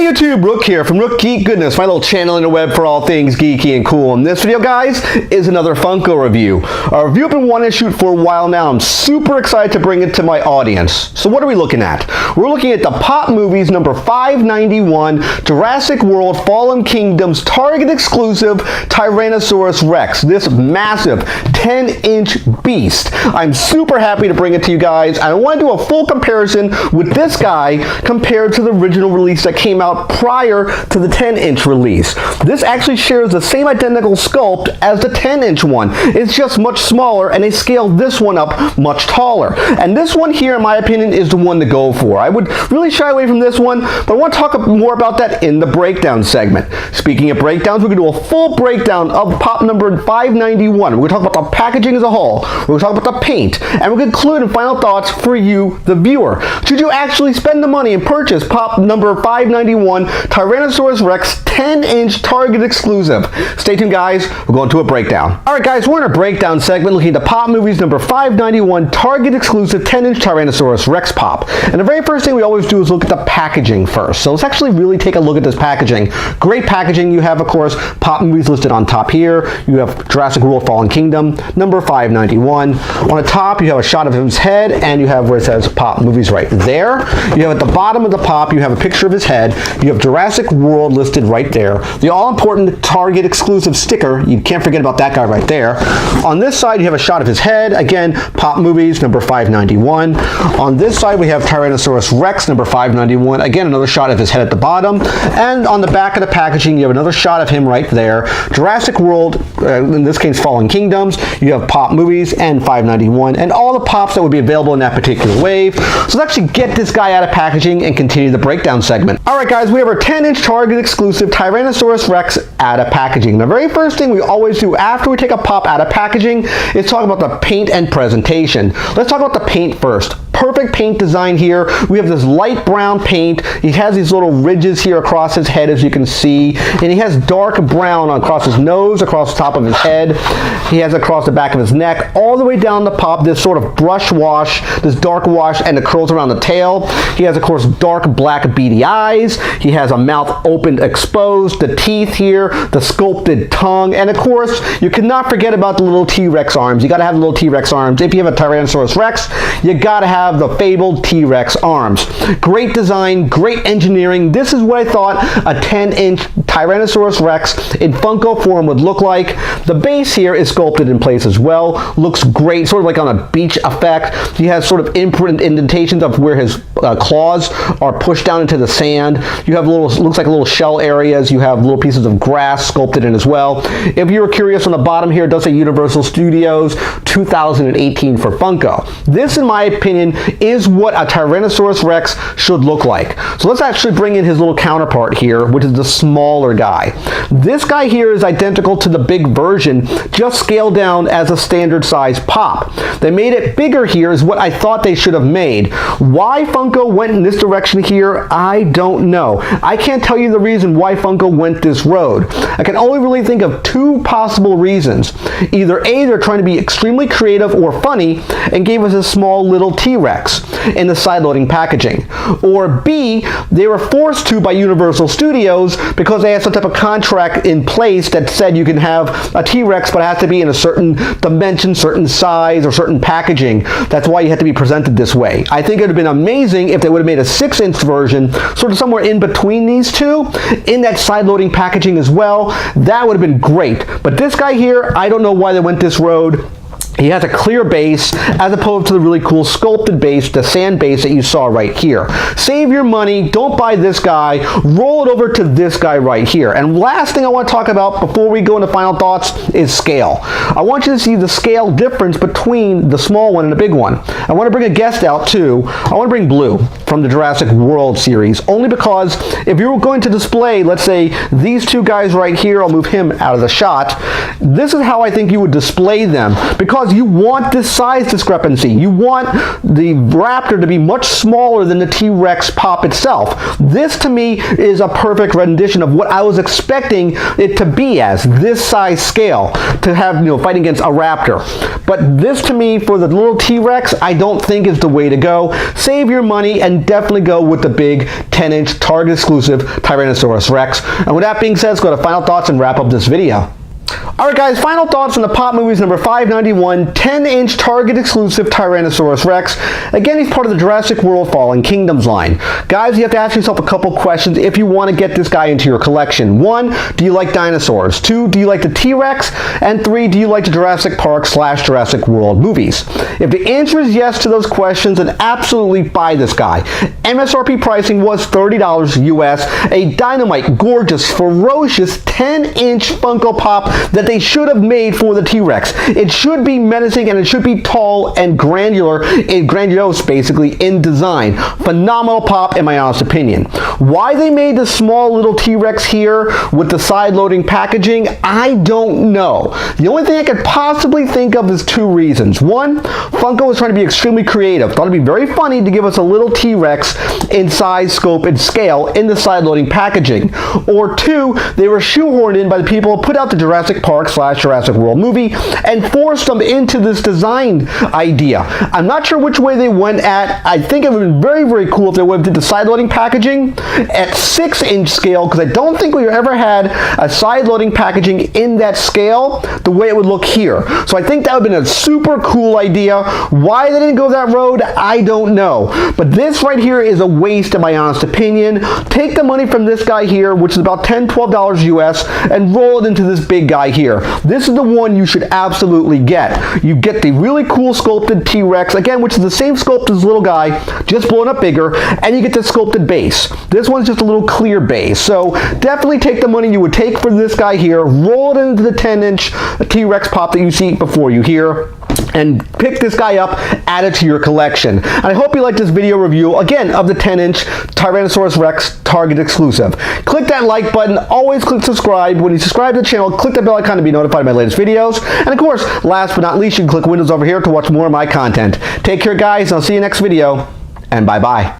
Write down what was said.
YouTube, Rook here from Rook Geek Goodness, my little channel on the web for all things geeky and cool. And this video, guys, is another Funko review. A review I've been wanting to shoot for a while now. I'm super excited to bring it to my audience. So what are we looking at? We're looking at the Pop Movies number 591, Jurassic World Fallen Kingdoms Target exclusive Tyrannosaurus Rex. This massive 10-inch beast. I'm super happy to bring it to you guys. I want to do a full comparison with this guy compared to the original release that came out prior to the 10-inch release. This actually shares the same identical sculpt as the 10-inch one. It's just much smaller, and they scaled this one up much taller. And this one here, in my opinion, is the one to go for. I would really shy away from this one, but I want to talk more about that in the breakdown segment. Speaking of breakdowns, we're going to do a full breakdown of Pop number 591. We're going to talk about the packaging as a whole. We're going to talk about the paint, and we're going to conclude in final thoughts for you, the viewer. Should you actually spend the money and purchase Pop number 591 Tyrannosaurus Rex 10-inch Target exclusive? Stay tuned, guys. We're going to a breakdown. Alright, guys, we're in a breakdown segment looking at the Pop Movies number 591 Target exclusive 10-inch Tyrannosaurus Rex Pop. And the very first thing we always do is look at the packaging first. So let's actually really take a look at this packaging. Great packaging. You have, of course, Pop Movies listed on top here. You have Jurassic World Fallen Kingdom number 591. On the top, you have a shot of his head, and you have where it says Pop Movies right there. You have at the bottom of the Pop, you have a picture of his head. You have Jurassic World listed right there. The all-important Target exclusive sticker, you can't forget about that guy right there. On this side, you have a shot of his head. Again, Pop Movies number 591. On this side, we have Tyrannosaurus Rex number 591. Again, another shot of his head at the bottom. And on the back of the packaging, you have another shot of him right there. Jurassic World, in this case, Fallen Kingdoms. You have Pop Movies and 591, and all the Pops that would be available in that particular wave. So let's actually get this guy out of packaging and continue the breakdown segment. Alright, guys, we have our 10-inch Target exclusive Tyrannosaurus Rex out of packaging. The very first thing we always do after we take a Pop out of packaging is talk about the paint and presentation. Let's talk about the paint first. Perfect paint design here. We have this light brown paint. He has these little ridges here across his head, as you can see, and he has dark brown across his nose, across the top of his head. He has across the back of his neck, all the way down the Pop, this sort of brush wash, this dark wash, and the curls around the tail. He has, of course, dark black beady eyes. He has a mouth opened, exposed, the teeth here, the sculpted tongue, and of course, you cannot forget about the little T-Rex arms. You gotta have the little T-Rex arms. If you have a Tyrannosaurus Rex, you gotta have the fabled T-Rex arms. Great design, great engineering. This is what I thought a 10-inch Tyrannosaurus Rex in Funko form would look like. The base here is sculpted in place as well. Looks great, sort of like on a beach effect. He has sort of imprint indentations of where his claws are pushed down into the sand. You have little, looks like little shell areas. You have little pieces of grass sculpted in as well. If you were curious, on the bottom here, it does say Universal Studios 2018 for Funko. This, in my opinion, is what a Tyrannosaurus Rex should look like. So let's actually bring in his little counterpart here, which is the smaller guy. This guy here is identical to the big version, just scaled down as a standard size Pop. They made it bigger here is what I thought they should have made. Why Funko went in this direction here, I don't know. I can't tell you the reason why Funko went this road. I can only really think of two possible reasons. Either A, they're trying to be extremely creative or funny and gave us a small little T-Rex in the side-loading packaging. Or B, they were forced to by Universal Studios because they had some type of contract in place that said you can have a T-Rex, but it has to be in a certain dimension, certain size, or certain packaging. That's why you had to be presented this way. I think it would have been amazing if they would have made a 6-inch version, sort of somewhere in between these two, in that side-loading packaging as well. That would have been great. But this guy here, I don't know why they went this road. He has a clear base as opposed to the really cool sculpted base, the sand base that you saw right here. Save your money. Don't buy this guy. Roll it over to this guy right here. And last thing I want to talk about before we go into final thoughts is scale. I want you to see the scale difference between the small one and the big one. I want to bring a guest out too. I want to bring Blue from the Jurassic World series, only because if you were going to display, let's say, these two guys right here, I'll move him out of the shot. This is how I think you would display them, because because you want this size discrepancy. You want the Raptor to be much smaller than the T-Rex pop itself. This to me is a perfect rendition of what I was expecting it to be as, this size scale, to have, fighting against a Raptor. But this to me, for the little T-Rex, I don't think is the way to go. Save your money and definitely go with the big 10-inch Target exclusive Tyrannosaurus Rex. And with that being said, let's go to final thoughts and wrap up this video. Alright guys, final thoughts on the Pop Movies number 591, 10-inch Target exclusive Tyrannosaurus Rex. Again, he's part of the Jurassic World Fallen Kingdoms line. Guys, you have to ask yourself a couple questions if you want to get this guy into your collection. 1, do you like dinosaurs? 2, do you like the T-Rex? And 3, do you like the Jurassic Park / Jurassic World movies? If the answer is yes to those questions, then absolutely buy this guy. MSRP pricing was $30 US, a dynamite, gorgeous, ferocious 10-inch Funko Pop that they should have made for the T-Rex. It should be menacing and it should be tall and grandiose basically in design. Phenomenal pop in my honest opinion. Why they made the small little T-Rex here with the side-loading packaging, I don't know. The only thing I could possibly think of is 2 reasons. 1, Funko was trying to be extremely creative. Thought it'd be very funny to give us a little T-Rex in size, scope, and scale in the side-loading packaging. Or 2, they were shoehorned in by the people who put out the Jurassic Park / Jurassic World movie and forced them into this design idea. I'm not sure which way they went at. I think it would have been very, very cool if they would have did the side-loading packaging at 6-inch scale, because I don't think we ever had a side-loading packaging in that scale the way it would look here. So I think that would have been a super cool idea. Why they didn't go that road, I don't know. But this right here is a waste in my honest opinion. Take the money from this guy here, which is about $10, $12 US, and roll it into this big guy here. This is the one you should absolutely get. You get the really cool sculpted T-Rex, again, which is the same sculpt as this little guy, just blown up bigger, and you get the sculpted base. This one's just a little clear base. So definitely take the money you would take for this guy here, roll it into the 10-inch T-Rex pop that you see before you here, and pick this guy up, add it to your collection. And I hope you liked this video review, again, of the 10-inch Tyrannosaurus Rex Target exclusive. Click that like button, always click subscribe. When you subscribe to the channel, click the bell icon to be notified of my latest videos. And of course, last but not least, you can click Windows over here to watch more of my content. Take care, guys, and I'll see you next video, and bye-bye.